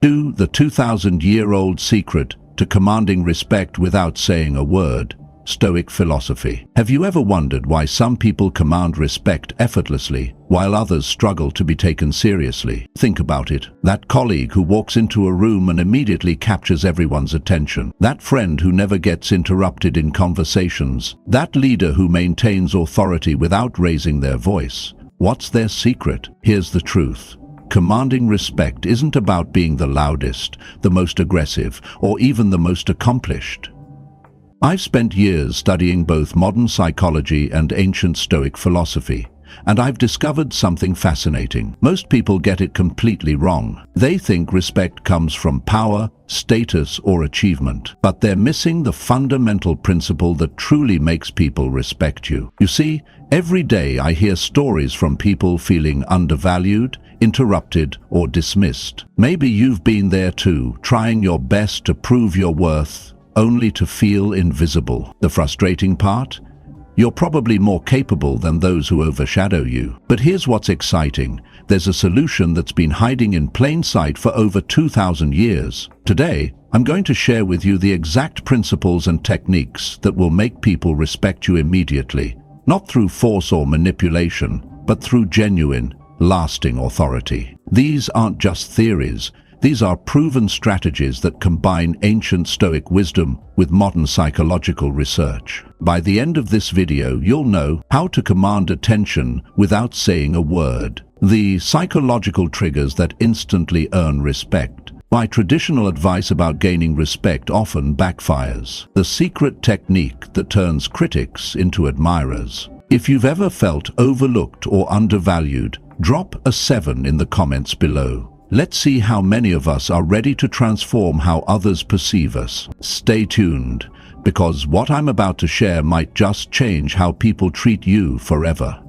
2. The 2,000-year-old secret to commanding respect without saying a word. Stoic philosophy. Have you ever wondered why some people command respect effortlessly, while others struggle to be taken seriously? Think about it. That colleague who walks into a room and immediately captures everyone's attention. That friend who never gets interrupted in conversations. That leader who maintains authority without raising their voice. What's their secret? Here's the truth. Commanding respect isn't about being the loudest, the most aggressive, or even the most accomplished. I've spent years studying both modern psychology and ancient Stoic philosophy, and I've discovered something fascinating. Most people get it completely wrong. They think respect comes from power, status, or achievement, but they're missing the fundamental principle that truly makes people respect you. You see, every day I hear stories from people feeling undervalued, interrupted, or dismissed. Maybe you've been there too, trying your best to prove your worth, only to feel invisible. The frustrating part? You're probably more capable than those who overshadow you. But here's what's exciting. There's a solution that's been hiding in plain sight for over 2,000 years. Today, I'm going to share with you the exact principles and techniques that will make people respect you immediately, not through force or manipulation, but through genuine, lasting authority. These aren't just theories. These are proven strategies that combine ancient Stoic wisdom with modern psychological research. By the end of this video, you'll know how to command attention without saying a word. The psychological triggers that instantly earn respect. Why traditional advice about gaining respect often backfires. The secret technique that turns critics into admirers. If you've ever felt overlooked or undervalued, drop a 7 in the comments below. Let's see how many of us are ready to transform how others perceive us. Stay tuned, because what I'm about to share might just change how people treat you forever.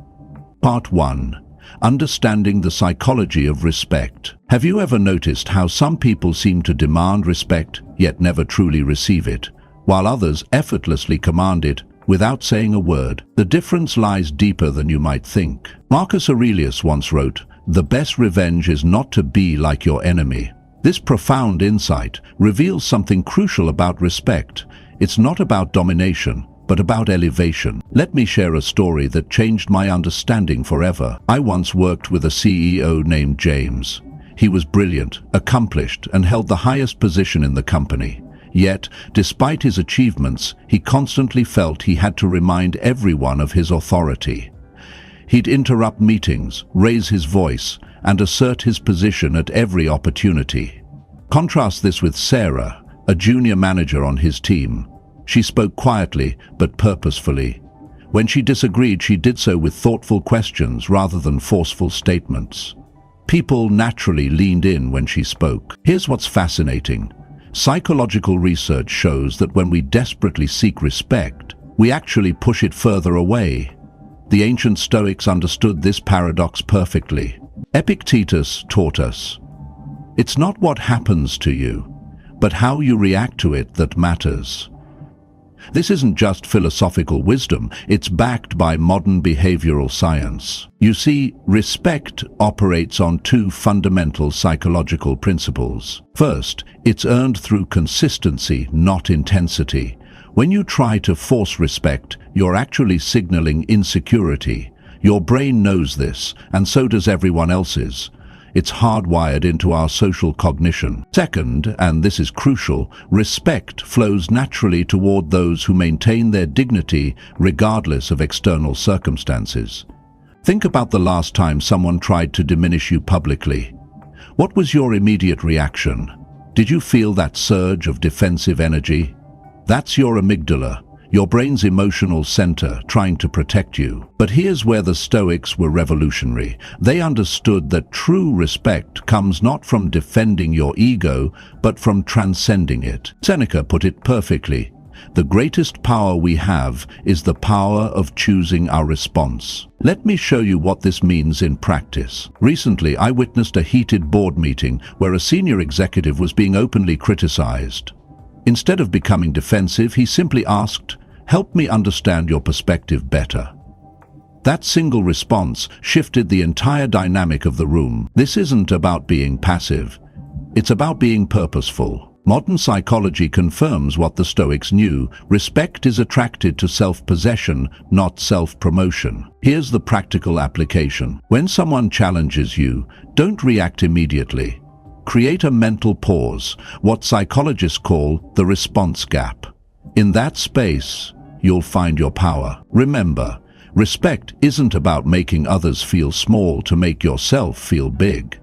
Part 1. Understanding the psychology of respect. Have you ever noticed how some people seem to demand respect, yet never truly receive it, while others effortlessly command it without saying a word? The difference lies deeper than you might think. Marcus Aurelius once wrote, "The best revenge is not to be like your enemy." This profound insight reveals something crucial about respect. It's not about domination, but about elevation. Let me share a story that changed my understanding forever. I once worked with a CEO named James. He was brilliant, accomplished, and held the highest position in the company. Yet, despite his achievements, he constantly felt he had to remind everyone of his authority. He'd interrupt meetings, raise his voice, and assert his position at every opportunity. Contrast this with Sarah, a junior manager on his team. She spoke quietly, but purposefully. When she disagreed, she did so with thoughtful questions rather than forceful statements. People naturally leaned in when she spoke. Here's what's fascinating. Psychological research shows that when we desperately seek respect, we actually push it further away. The ancient Stoics understood this paradox perfectly. Epictetus taught us, "It's not what happens to you, but how you react to it that matters." This isn't just philosophical wisdom, it's backed by modern behavioral science. You see, respect operates on two fundamental psychological principles. First, it's earned through consistency, not intensity. When you try to force respect, you're actually signaling insecurity. Your brain knows this, and so does everyone else's. It's hardwired into our social cognition. Second, and this is crucial, respect flows naturally toward those who maintain their dignity regardless of external circumstances. Think about the last time someone tried to diminish you publicly. What was your immediate reaction? Did you feel that surge of defensive energy? That's your amygdala, your brain's emotional center, trying to protect you. But here's where the Stoics were revolutionary. They understood that true respect comes not from defending your ego, but from transcending it. Seneca put it perfectly. The greatest power we have is the power of choosing our response. Let me show you what this means in practice. Recently, I witnessed a heated board meeting where a senior executive was being openly criticized. Instead of becoming defensive, he simply asked, "Help me understand your perspective better." That single response shifted the entire dynamic of the room. This isn't about being passive. It's about being purposeful. Modern psychology confirms what the Stoics knew: respect is attracted to self-possession, not self-promotion. Here's the practical application. When someone challenges you, don't react immediately. Create a mental pause, what psychologists call the response gap. In that space, you'll find your power. Remember, respect isn't about making others feel small to make yourself feel big.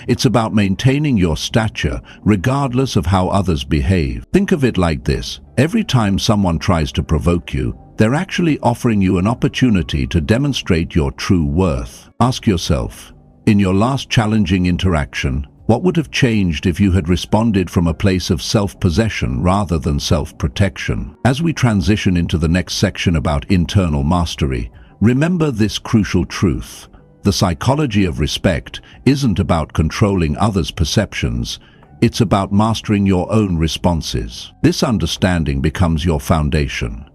It's about maintaining your stature regardless of how others behave. Think of it like this: every time someone tries to provoke you, they're actually offering you an opportunity to demonstrate your true worth. Ask yourself, in your last challenging interaction, what would have changed if you had responded from a place of self-possession rather than self-protection? As we transition into the next section about internal mastery, remember this crucial truth: the psychology of respect isn't about controlling others' perceptions, it's about mastering your own responses. This understanding becomes your foundation.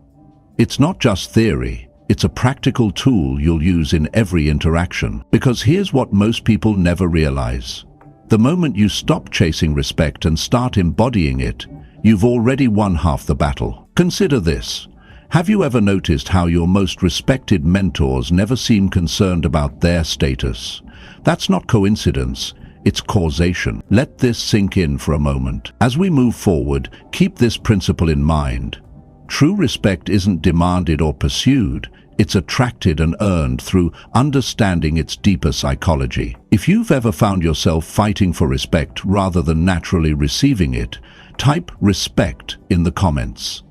It's not just theory, it's a practical tool you'll use in every interaction. Because here's what most people never realize: the moment you stop chasing respect and start embodying it, you've already won half the battle. Consider this. Have you ever noticed how your most respected mentors never seem concerned about their status? That's not coincidence, it's causation. Let this sink in for a moment. As we move forward, keep this principle in mind. True respect isn't demanded or pursued, it's attracted and earned through understanding its deeper psychology. If you've ever found yourself fighting for respect rather than naturally receiving it, type respect in the comments.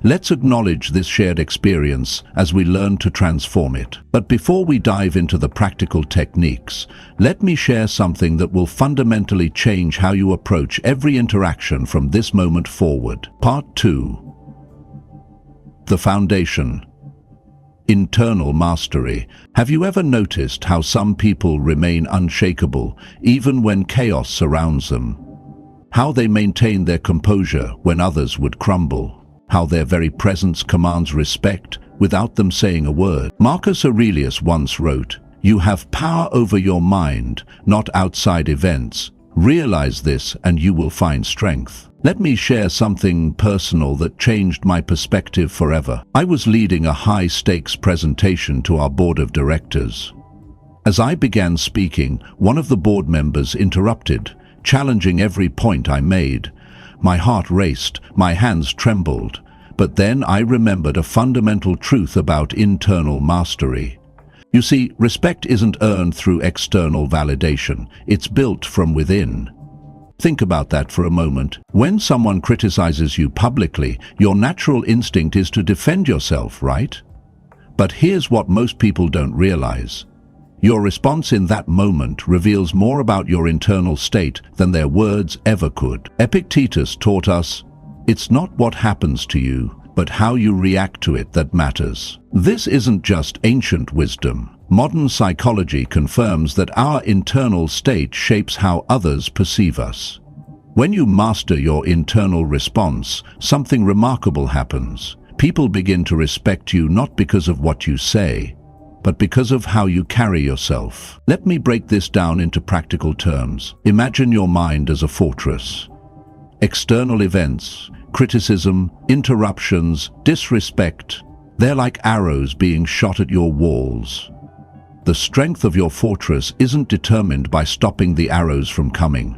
Let's acknowledge this shared experience as we learn to transform it. But before we dive into the practical techniques, let me share something that will fundamentally change how you approach every interaction from this moment forward. Part 2. The foundation. Internal mastery. Have you ever noticed how some people remain unshakable even when chaos surrounds them? How they maintain their composure when others would crumble? How their very presence commands respect without them saying a word? Marcus Aurelius once wrote, "You have power over your mind, not outside events. Realize this and you will find strength." Let me share something personal that changed my perspective forever. I was leading a high-stakes presentation to our board of directors. As I began speaking, one of the board members interrupted, challenging every point I made. My heart raced, my hands trembled, but then I remembered a fundamental truth about internal mastery. You see, respect isn't earned through external validation, it's built from within. Think about that for a moment. When someone criticizes you publicly, your natural instinct is to defend yourself, right? But here's what most people don't realize. Your response in that moment reveals more about your internal state than their words ever could. Epictetus taught us, it's not what happens to you, but how you react to it that matters. This isn't just ancient wisdom. Modern psychology confirms that our internal state shapes how others perceive us. When you master your internal response, something remarkable happens. People begin to respect you not because of what you say, but because of how you carry yourself. Let me break this down into practical terms. Imagine your mind as a fortress. External events, criticism, interruptions, disrespect, they're like arrows being shot at your walls. The strength of your fortress isn't determined by stopping the arrows from coming.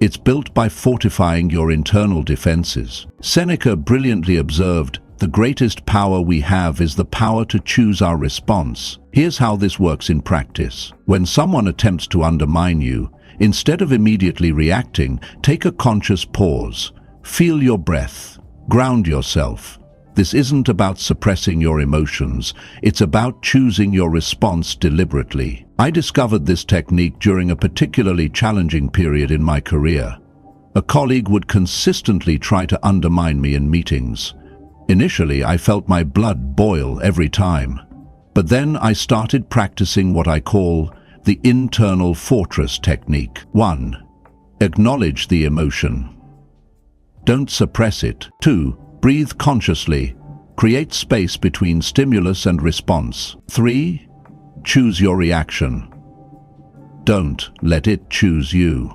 It's built by fortifying your internal defenses. Seneca brilliantly observed, "The greatest power we have is the power to choose our response." Here's how this works in practice. When someone attempts to undermine you, instead of immediately reacting, take a conscious pause. Feel your breath. Ground yourself. This isn't about suppressing your emotions. It's about choosing your response deliberately. I discovered this technique during a particularly challenging period in my career. A colleague would consistently try to undermine me in meetings. Initially, I felt my blood boil every time. But then I started practicing what I call the internal fortress technique. 1. Acknowledge the emotion. Don't suppress it. 2. Breathe consciously. Create space between stimulus and response. 3. Choose your reaction. Don't let it choose you.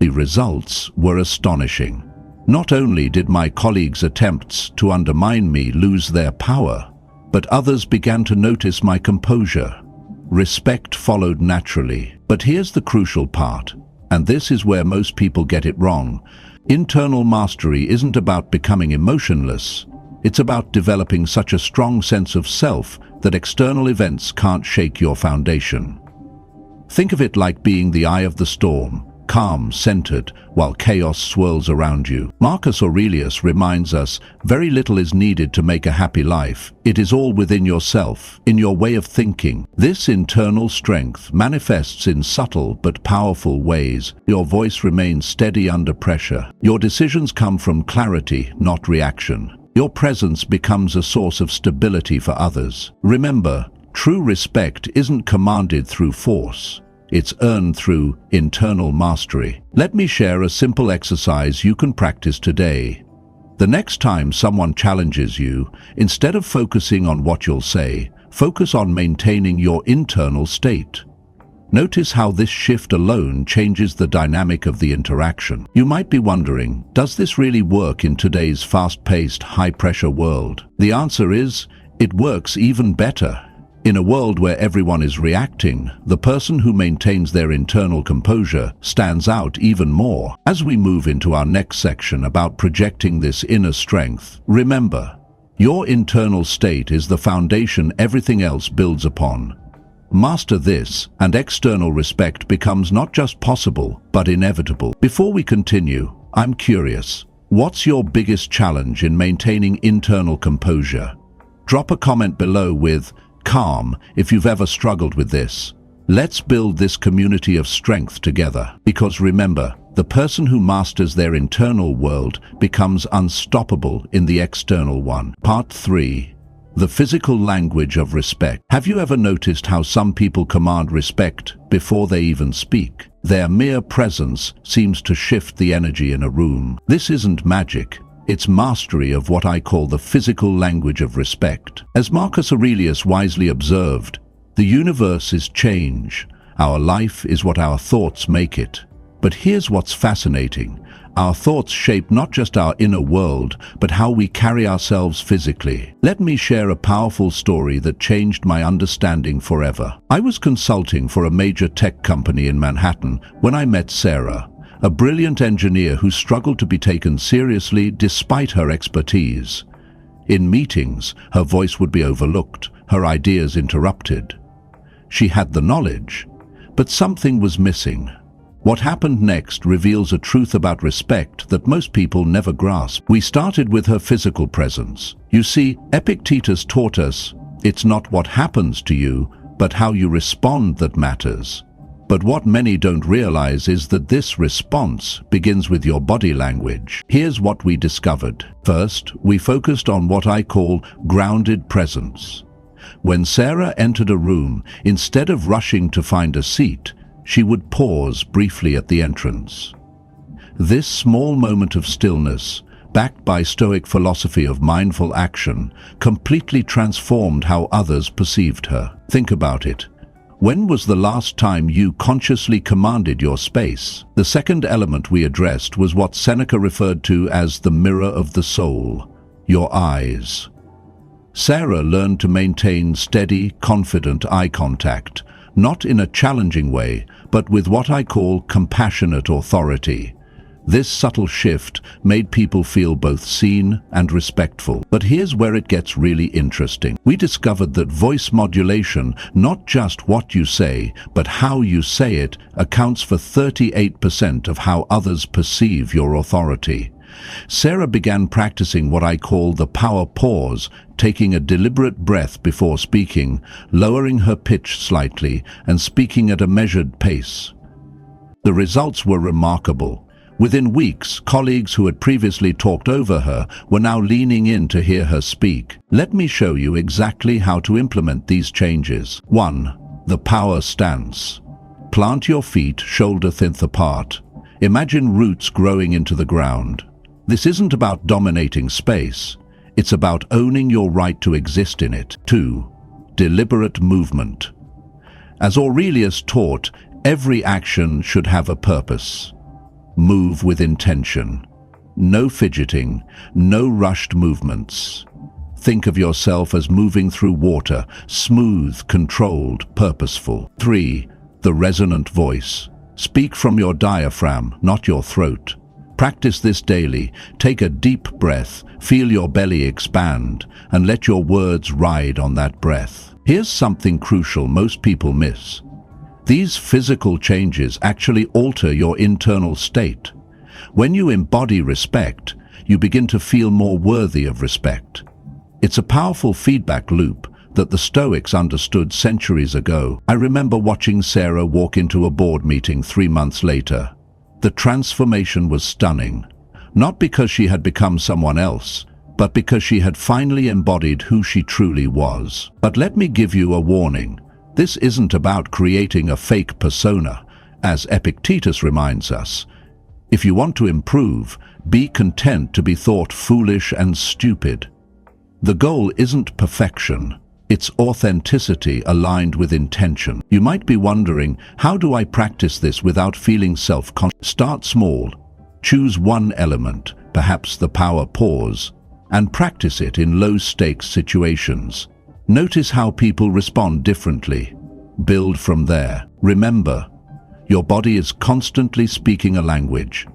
The results were astonishing. Not only did my colleagues' attempts to undermine me lose their power, but others began to notice my composure. Respect followed naturally. But here's the crucial part, and this is where most people get it wrong. Internal mastery isn't about becoming emotionless. It's about developing such a strong sense of self that external events can't shake your foundation. Think of it like being the eye of the storm, calm, centered, while chaos swirls around you. Marcus Aurelius reminds us, very little is needed to make a happy life. It is all within yourself, in your way of thinking. This internal strength manifests in subtle but powerful ways. Your voice remains steady under pressure. Your decisions come from clarity, not reaction. Your presence becomes a source of stability for others. Remember, true respect isn't commanded through force. It's earned through internal mastery. Let me share a simple exercise you can practice today. The next time someone challenges you, instead of focusing on what you'll say, focus on maintaining your internal state. Notice how this shift alone changes the dynamic of the interaction. You might be wondering, does this really work in today's fast-paced, high-pressure world? The answer is, it works even better. In a world where everyone is reacting, the person who maintains their internal composure stands out even more. As we move into our next section about projecting this inner strength, remember, your internal state is the foundation everything else builds upon. Master this, and external respect becomes not just possible, but inevitable. Before we continue, I'm curious, what's your biggest challenge in maintaining internal composure? Drop a comment below with calm if you've ever struggled with this. Let's build this community of strength together. Because remember, the person who masters their internal world becomes unstoppable in the external one. Part 3. The physical language of respect. Have you ever noticed how some people command respect before they even speak? Their mere presence seems to shift the energy in a room. This isn't magic. It's mastery of what I call the physical language of respect. As Marcus Aurelius wisely observed, the universe is change. Our life is what our thoughts make it. But here's what's fascinating. Our thoughts shape not just our inner world, but how we carry ourselves physically. Let me share a powerful story that changed my understanding forever. I was consulting for a major tech company in Manhattan when I met Sarah, a brilliant engineer who struggled to be taken seriously despite her expertise. In meetings, her voice would be overlooked, her ideas interrupted. She had the knowledge, but something was missing. What happened next reveals a truth about respect that most people never grasp. We started with her physical presence. You see, Epictetus taught us, it's not what happens to you, but how you respond that matters. But what many don't realize is that this response begins with your body language. Here's what we discovered. First, we focused on what I call grounded presence. When Sarah entered a room, instead of rushing to find a seat, she would pause briefly at the entrance. This small moment of stillness, backed by Stoic philosophy of mindful action, completely transformed how others perceived her. Think about it. When was the last time you consciously commanded your space? The second element we addressed was what Seneca referred to as the mirror of the soul, your eyes. Sarah learned to maintain steady, confident eye contact, not in a challenging way, but with what I call compassionate authority. This subtle shift made people feel both seen and respectful. But here's where it gets really interesting. We discovered that voice modulation, not just what you say, but how you say it, accounts for 38% of how others perceive your authority. Sarah began practicing what I call the power pause, taking a deliberate breath before speaking, lowering her pitch slightly, and speaking at a measured pace. The results were remarkable. Within weeks, colleagues who had previously talked over her were now leaning in to hear her speak. Let me show you exactly how to implement these changes. 1. The power stance. Plant your feet shoulder-width apart. Imagine roots growing into the ground. This isn't about dominating space. It's about owning your right to exist in it. 2. Deliberate movement. As Aurelius taught, every action should have a purpose. Move with intention. No fidgeting, no rushed movements. Think of yourself as moving through water, smooth, controlled, purposeful. 3. The resonant voice. Speak from your diaphragm, not your throat. Practice this daily. Take a deep breath, feel your belly expand, and let your words ride on that breath. Here's something crucial most people miss. These physical changes actually alter your internal state. When you embody respect, you begin to feel more worthy of respect. It's a powerful feedback loop that the Stoics understood centuries ago. I remember watching Sarah walk into a board meeting 3 months later. The transformation was stunning, not because she had become someone else, but because she had finally embodied who she truly was. But let me give you a warning. This isn't about creating a fake persona, as Epictetus reminds us. If you want to improve, be content to be thought foolish and stupid. The goal isn't perfection. It's authenticity aligned with intention. You might be wondering, how do I practice this without feeling self-conscious? Start small. Choose one element, perhaps the power pause, and practice it in low-stakes situations. Notice how people respond differently. Build from there. Remember, your body is constantly speaking a language.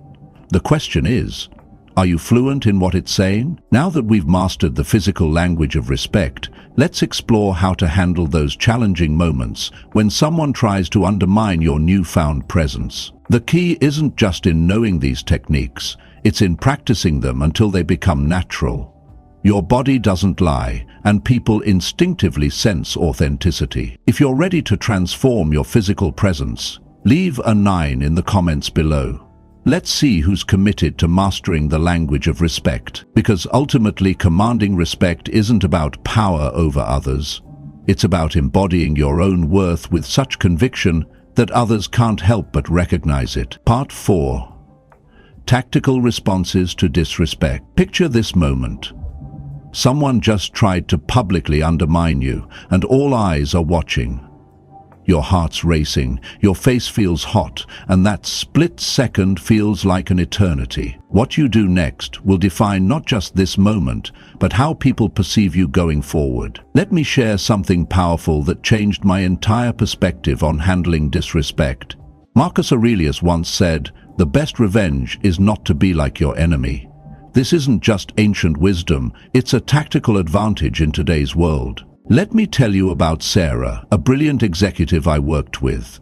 The question is, are you fluent in what it's saying? Now that we've mastered the physical language of respect, let's explore how to handle those challenging moments when someone tries to undermine your newfound presence. The key isn't just in knowing these techniques, it's in practicing them until they become natural. Your body doesn't lie, and people instinctively sense authenticity. If you're ready to transform your physical presence, leave a 9 in the comments below. Let's see who's committed to mastering the language of respect, because ultimately commanding respect isn't about power over others. It's about embodying your own worth with such conviction that others can't help but recognize it. Part 4. Tactical responses to disrespect. Picture this moment. Someone just tried to publicly undermine you, and all eyes are watching. Your heart's racing, your face feels hot, and that split second feels like an eternity. What you do next will define not just this moment, but how people perceive you going forward. Let me share something powerful that changed my entire perspective on handling disrespect. Marcus Aurelius once said, "The best revenge is not to be like your enemy." This isn't just ancient wisdom, it's a tactical advantage in today's world. Let me tell you about Sarah, a brilliant executive I worked with.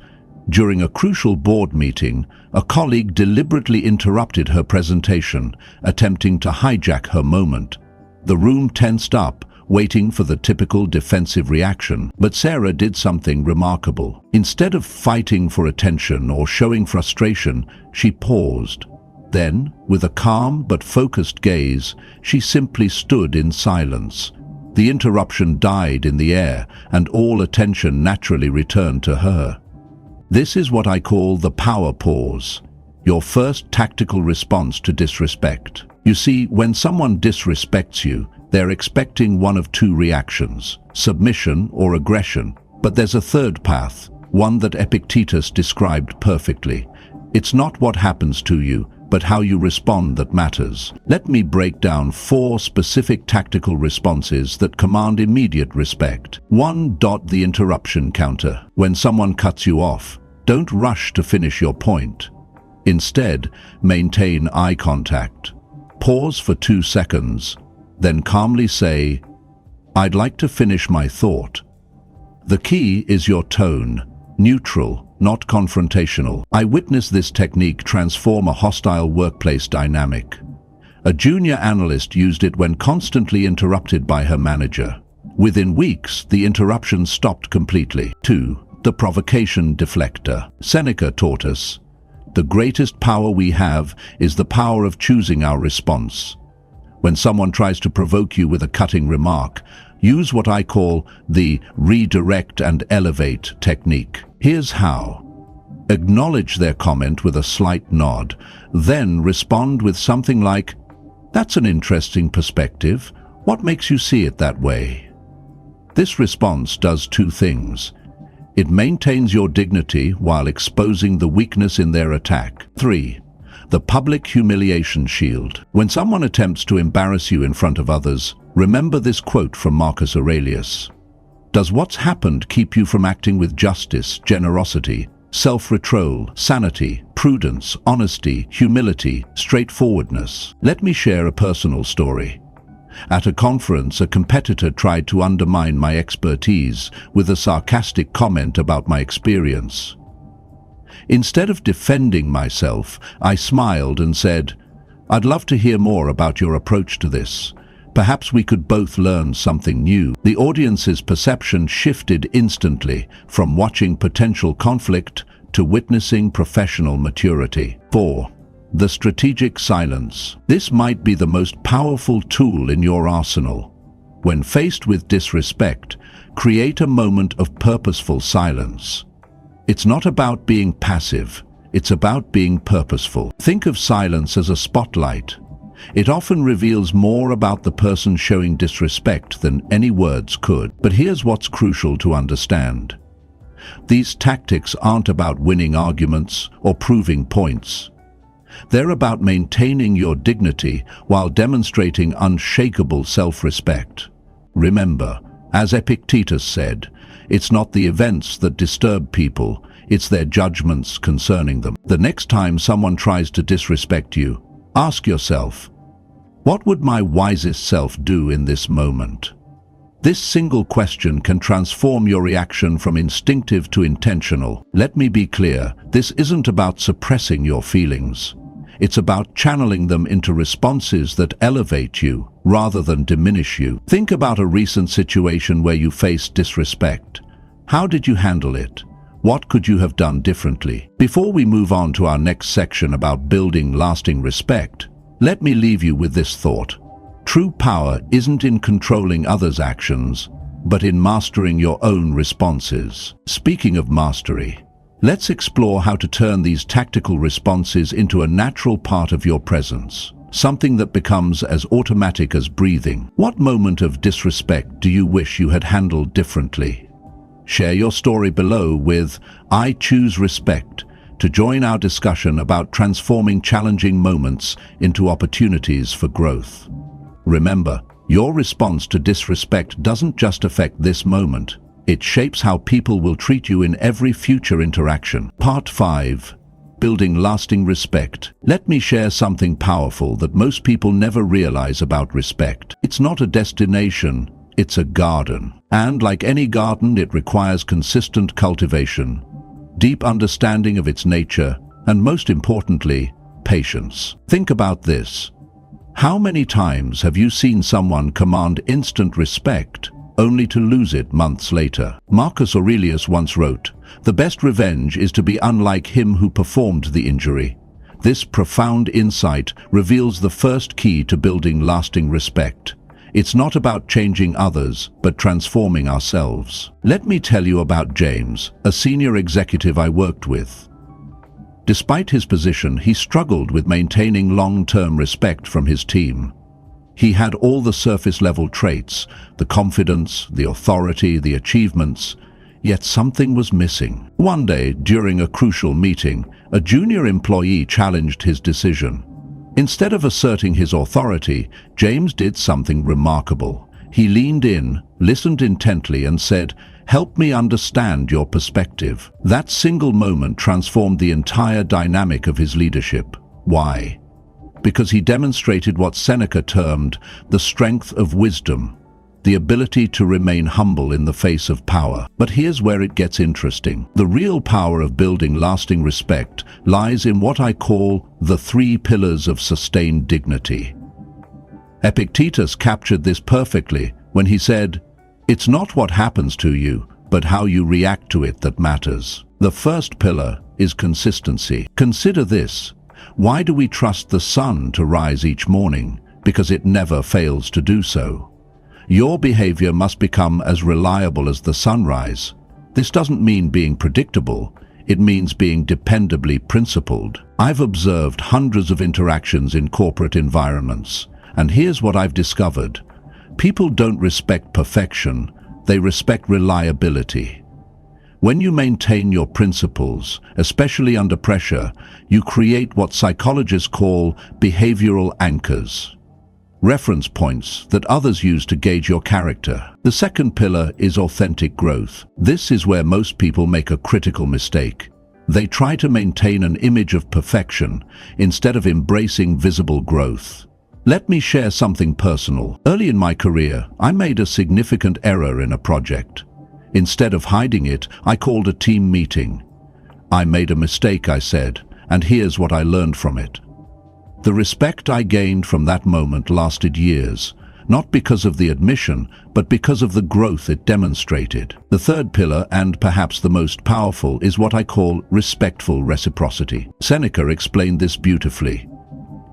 During a crucial board meeting, a colleague deliberately interrupted her presentation, attempting to hijack her moment. The room tensed up, waiting for the typical defensive reaction. But Sarah did something remarkable. Instead of fighting for attention or showing frustration, she paused. Then, with a calm but focused gaze, she simply stood in silence. The interruption died in the air, and all attention naturally returned to her. This is what I call the power pause, your first tactical response to disrespect. You see, when someone disrespects you, they're expecting one of 2 reactions, submission or aggression. But there's a third path, one that Epictetus described perfectly. It's not what happens to you, but how you respond that matters. Let me break down 4 specific tactical responses that command immediate respect. 1. The interruption counter. When someone cuts you off, don't rush to finish your point. Instead, maintain eye contact. Pause for 2 seconds, then calmly say, "I'd like to finish my thought." The key is your tone, neutral, not confrontational. I witnessed this technique transform a hostile workplace dynamic. A junior analyst used it when constantly interrupted by her manager. Within weeks, the interruption stopped completely. 2. The provocation deflector. Seneca taught us, "The greatest power we have is the power of choosing our response." When someone tries to provoke you with a cutting remark, use what I call the redirect and elevate technique. Here's how. Acknowledge their comment with a slight nod, then respond with something like, "That's an interesting perspective. What makes you see it that way?" This response does 2 things. It maintains your dignity while exposing the weakness in their attack. 3. the public humiliation shield. When someone attempts to embarrass you in front of others, remember this quote from Marcus Aurelius. Does what's happened keep you from acting with justice, generosity, self-control, sanity, prudence, honesty, humility, straightforwardness? Let me share a personal story. At a conference, a competitor tried to undermine my expertise with a sarcastic comment about my experience. Instead of defending myself, I smiled and said, "I'd love to hear more about your approach to this. Perhaps we could both learn something new." The audience's perception shifted instantly, from watching potential conflict to witnessing professional maturity. 4. The strategic silence. This might be the most powerful tool in your arsenal. When faced with disrespect, create a moment of purposeful silence. It's not about being passive, it's about being purposeful. Think of silence as a spotlight. It often reveals more about the person showing disrespect than any words could. But here's what's crucial to understand. These tactics aren't about winning arguments or proving points. They're about maintaining your dignity while demonstrating unshakable self-respect. Remember, as Epictetus said, it's not the events that disturb people, it's their judgments concerning them. The next time someone tries to disrespect you, ask yourself, what would my wisest self do in this moment? This single question can transform your reaction from instinctive to intentional. Let me be clear, this isn't about suppressing your feelings. It's about channeling them into responses that elevate you rather than diminish you. Think about a recent situation where you faced disrespect. How did you handle it? What could you have done differently? Before we move on to our next section about building lasting respect, let me leave you with this thought. True power isn't in controlling others' actions, but in mastering your own responses. Speaking of mastery, let's explore how to turn these tactical responses into a natural part of your presence, something that becomes as automatic as breathing. What moment of disrespect do you wish you had handled differently? Share your story below with "I choose respect" to join our discussion about transforming challenging moments into opportunities for growth. Remember, your response to disrespect doesn't just affect this moment. It shapes how people will treat you in every future interaction. Part 5. Building lasting respect. Let me share something powerful that most people never realize about respect. It's not a destination, it's a garden. And like any garden, it requires consistent cultivation, deep understanding of its nature, and most importantly, patience. Think about this. How many times have you seen someone command instant respect only to lose it months later? Marcus Aurelius once wrote, "The best revenge is to be unlike him who performed the injury." This profound insight reveals the first key to building lasting respect. It's not about changing others, but transforming ourselves. Let me tell you about James, a senior executive I worked with. Despite his position, he struggled with maintaining long-term respect from his team. He had all the surface-level traits, the confidence, the authority, the achievements, yet something was missing. One day, during a crucial meeting, a junior employee challenged his decision. Instead of asserting his authority, James did something remarkable. He leaned in, listened intently, and said, "Help me understand your perspective." That single moment transformed the entire dynamic of his leadership. Why? Because he demonstrated what Seneca termed the strength of wisdom, the ability to remain humble in the face of power. But here's where it gets interesting. The real power of building lasting respect lies in what I call the 3 pillars of sustained dignity. Epictetus captured this perfectly when he said, "It's not what happens to you, but how you react to it that matters." The first pillar is consistency. Consider this. Why do we trust the sun to rise each morning? Because it never fails to do so. Your behavior must become as reliable as the sunrise. This doesn't mean being predictable. It means being dependably principled. I've observed hundreds of interactions in corporate environments, and here's what I've discovered. People don't respect perfection, they respect reliability. When you maintain your principles, especially under pressure, you create what psychologists call behavioral anchors, reference points that others use to gauge your character. The second pillar is authentic growth. This is where most people make a critical mistake. They try to maintain an image of perfection instead of embracing visible growth. Let me share something personal. Early in my career, I made a significant error in a project. Instead of hiding it, I called a team meeting. "I made a mistake," I said, "and here's what I learned from it." The respect I gained from that moment lasted years, not because of the admission, but because of the growth it demonstrated. The third pillar, and perhaps the most powerful, is what I call respectful reciprocity. Seneca explained this beautifully.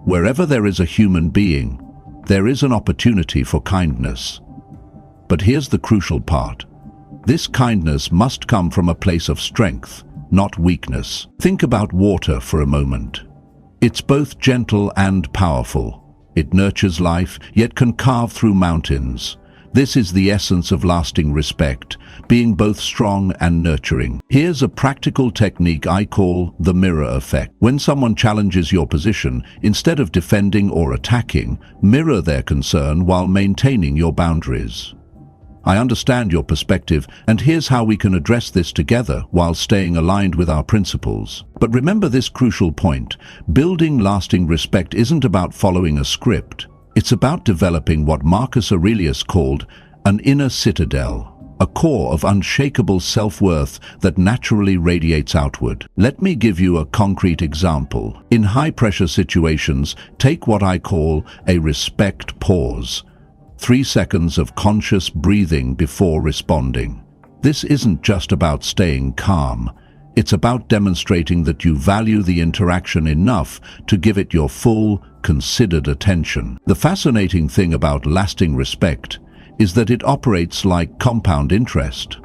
Wherever there is a human being, there is an opportunity for kindness. But here's the crucial part. This kindness must come from a place of strength, not weakness. Think about water for a moment. It's both gentle and powerful. It nurtures life, yet can carve through mountains. This is the essence of lasting respect, being both strong and nurturing. Here's a practical technique I call the mirror effect. When someone challenges your position, instead of defending or attacking, mirror their concern while maintaining your boundaries. I understand your perspective, and here's how we can address this together while staying aligned with our principles. But remember this crucial point. Building lasting respect isn't about following a script. It's about developing what Marcus Aurelius called an inner citadel, a core of unshakable self-worth that naturally radiates outward. Let me give you a concrete example. In high-pressure situations, take what I call a respect pause. 3 seconds of conscious breathing before responding. This isn't just about staying calm. It's about demonstrating that you value the interaction enough to give it your full, considered attention. The fascinating thing about lasting respect is that it operates like compound interest.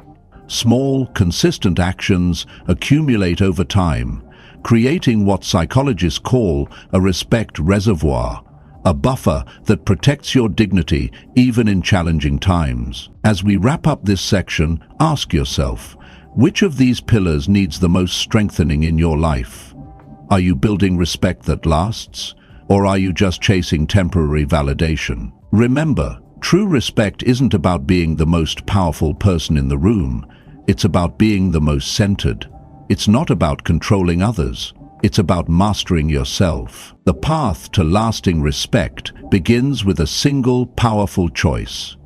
Small, consistent actions accumulate over time, creating what psychologists call a respect reservoir, a buffer that protects your dignity even in challenging times. As we wrap up this section, ask yourself, which of these pillars needs the most strengthening in your life? Are you building respect that lasts, or are you just chasing temporary validation? Remember, true respect isn't about being the most powerful person in the room. It's about being the most centered. It's not about controlling others. It's about mastering yourself. The path to lasting respect begins with a single powerful choice.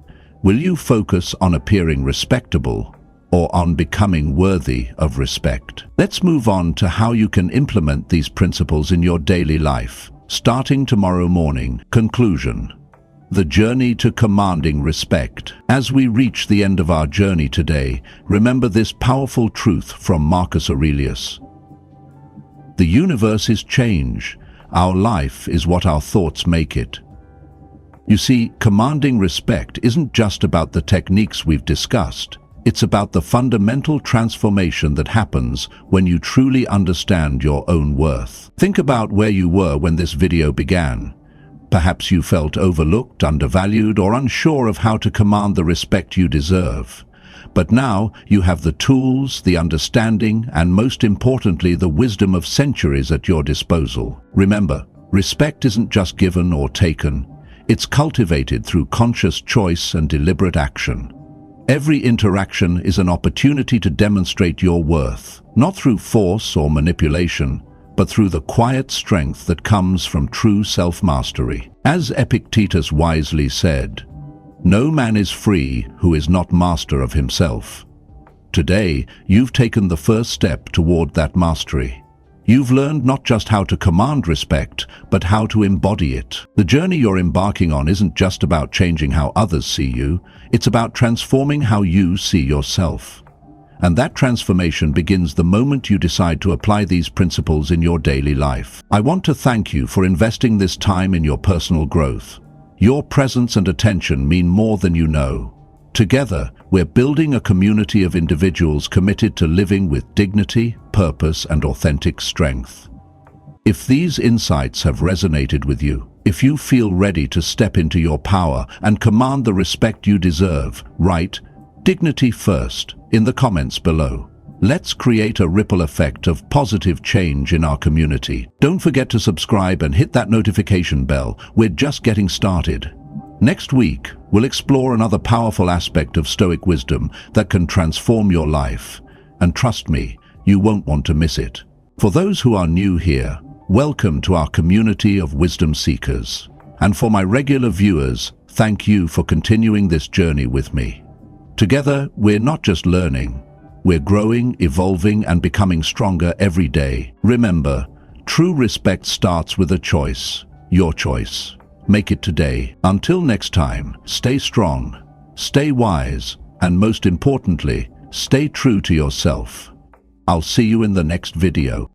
Will you focus on appearing respectable or on becoming worthy of respect? Let's move on to how you can implement these principles in your daily life. Starting tomorrow morning. Conclusion. The journey to commanding respect. As we reach the end of our journey today, remember this powerful truth from Marcus Aurelius. The universe is change. Our life is what our thoughts make it. You see, commanding respect isn't just about the techniques we've discussed. It's about the fundamental transformation that happens when you truly understand your own worth. Think about where you were when this video began. Perhaps you felt overlooked, undervalued, or unsure of how to command the respect you deserve. But now you have the tools, the understanding, and most importantly, the wisdom of centuries at your disposal. Remember, respect isn't just given or taken. It's cultivated through conscious choice and deliberate action. Every interaction is an opportunity to demonstrate your worth, not through force or manipulation, but through the quiet strength that comes from true self-mastery. As Epictetus wisely said, "No man is free who is not master of himself." Today, you've taken the first step toward that mastery. You've learned not just how to command respect, but how to embody it. The journey you're embarking on isn't just about changing how others see you, it's about transforming how you see yourself. And that transformation begins the moment you decide to apply these principles in your daily life. I want to thank you for investing this time in your personal growth. Your presence and attention mean more than you know. Together, we're building a community of individuals committed to living with dignity, purpose, and authentic strength. If these insights have resonated with you, if you feel ready to step into your power and command the respect you deserve, write "Dignity First" in the comments below. Let's create a ripple effect of positive change in our community. Don't forget to subscribe and hit that notification bell. We're just getting started. Next week, we'll explore another powerful aspect of Stoic wisdom that can transform your life. And trust me, you won't want to miss it. For those who are new here, welcome to our community of wisdom seekers. And for my regular viewers, thank you for continuing this journey with me. Together, we're not just learning, we're growing, evolving, and becoming stronger every day. Remember, true respect starts with a choice, your choice. Make it today. Until next time, stay strong, stay wise, and most importantly, stay true to yourself. I'll see you in the next video.